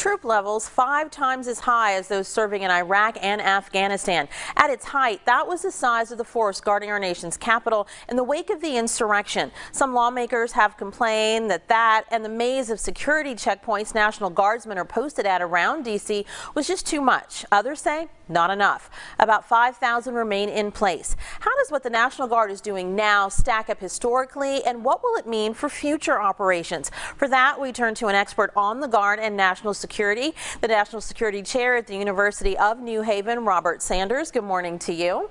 troop levels 5 times as high as those serving in Iraq and Afghanistan. At its height, that was the size of the force guarding our nation's capital in the wake of the insurrection. Some lawmakers have complained that and the maze of security checkpoints National Guardsmen are posted at around D.C. was just too much. Others say not enough. About 5,000 remain in place. How does what the National Guard is doing now stack up historically, and what will it mean for future operations? For that, we turn to an expert on the Guard and national security, the National Security Chair at the University of New Haven, Robert Sanders. Good morning to you.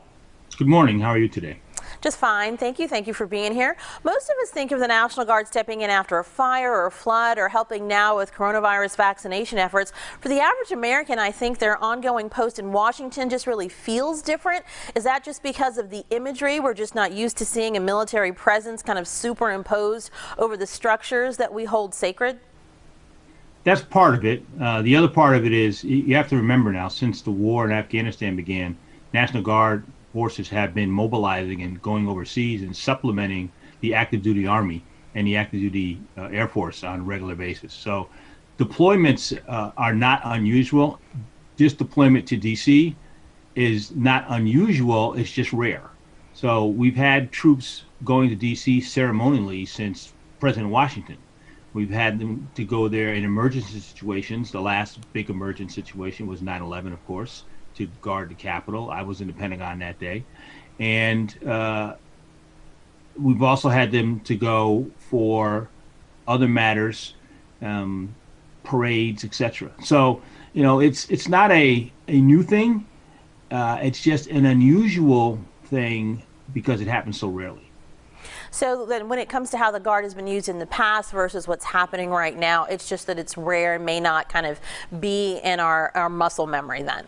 Good morning. How are you today? Just fine. Thank you. Thank you for being here. Most of us think of the National Guard stepping in after a fire or a flood or helping now with coronavirus vaccination efforts. For the average American, I think their ongoing post in Washington just really feels different. Is that just because of the imagery? We're just not used to seeing a military presence kind of superimposed over the structures that we hold sacred? That's part of it. The other part of it is you have to remember now, since the war in Afghanistan began, National Guard forces have been mobilizing and going overseas and supplementing the active duty Army and the active duty Air Force on a regular basis. So deployments are not unusual. This deployment to DC is not unusual, it's just rare. So we've had troops going to DC ceremonially since President Washington. We've had them to go there in emergency situations. The last big emergency situation was 9/11, of course, to guard the Capitol. I was in the Pentagon that day. And we've also had them to go for other matters, parades, etc. So, you know, it's not a new thing. It's just an unusual thing because it happens so rarely. So then when it comes to how the Guard has been used in the past versus what's happening right now, it's just that it's rare and may not kind of be in our muscle memory then.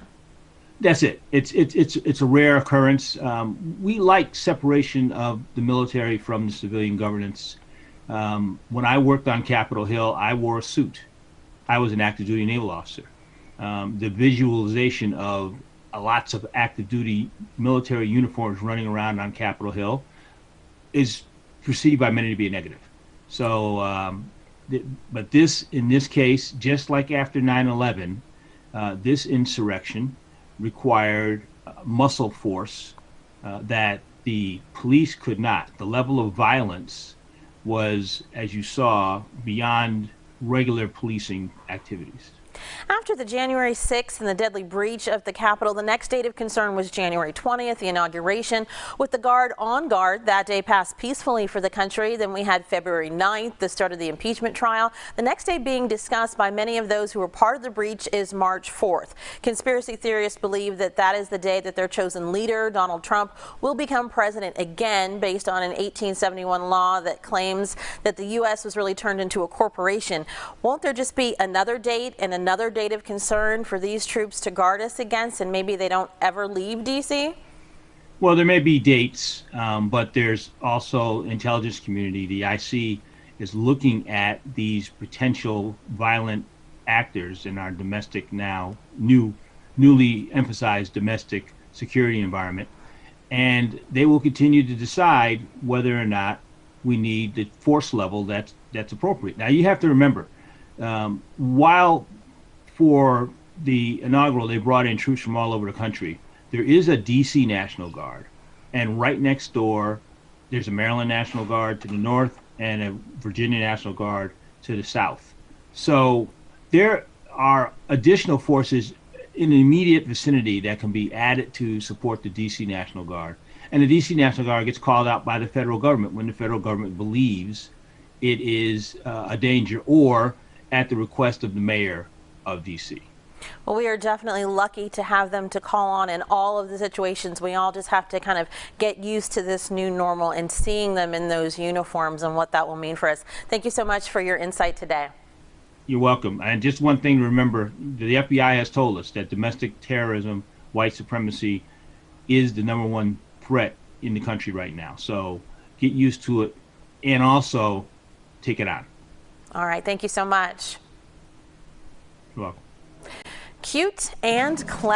That's it. It's a rare occurrence. We like separation of the military from the civilian governance. When I worked on Capitol Hill, I wore a suit. I was an active duty naval officer. The visualization of lots of active duty military uniforms running around on Capitol Hill is perceived by many to be a negative. So, but in this case, just like after 9/11, this insurrection required muscle force that the police could not. The level of violence was, as you saw, beyond regular policing activities. After the January 6th and the deadly breach of the Capitol, the next date of concern was January 20th, the inauguration. With the Guard on guard, that day passed peacefully for the country. Then we had February 9th, the start of the impeachment trial. The next day being discussed by many of those who were part of the breach is March 4th. Conspiracy theorists believe that that is the day that their chosen leader, Donald Trump, will become president again based on an 1871 law that claims that the U.S. was really turned into a corporation. Won't there just be another date and another date of concern for these troops to guard us against, and maybe they don't ever leave D.C.? Well, there may be dates, but there's also intelligence community. The IC is looking at these potential violent actors in our domestic now, newly emphasized domestic security environment, and they will continue to decide whether or not we need the force level that's appropriate. Now, you have to remember, while for the inaugural, they brought in troops from all over the country. There is a DC National Guard, and right next door, there's a Maryland National Guard to the north and a Virginia National Guard to the south. So there are additional forces in the immediate vicinity that can be added to support the DC National Guard. And the DC National Guard gets called out by the federal government when the federal government believes it is a danger, or at the request of the mayor of DC. Well, we are definitely lucky to have them to call on in all of the situations. We all just have to kind of get used to this new normal and seeing them in those uniforms and what that will mean for us. Thank you so much for your insight today. You're welcome. And just one thing to remember, the FBI has told us that domestic terrorism, white supremacy, is the #1 threat in the country right now. So get used to it and also take it on. All right. Thank you so much. You're welcome. Cute and clever.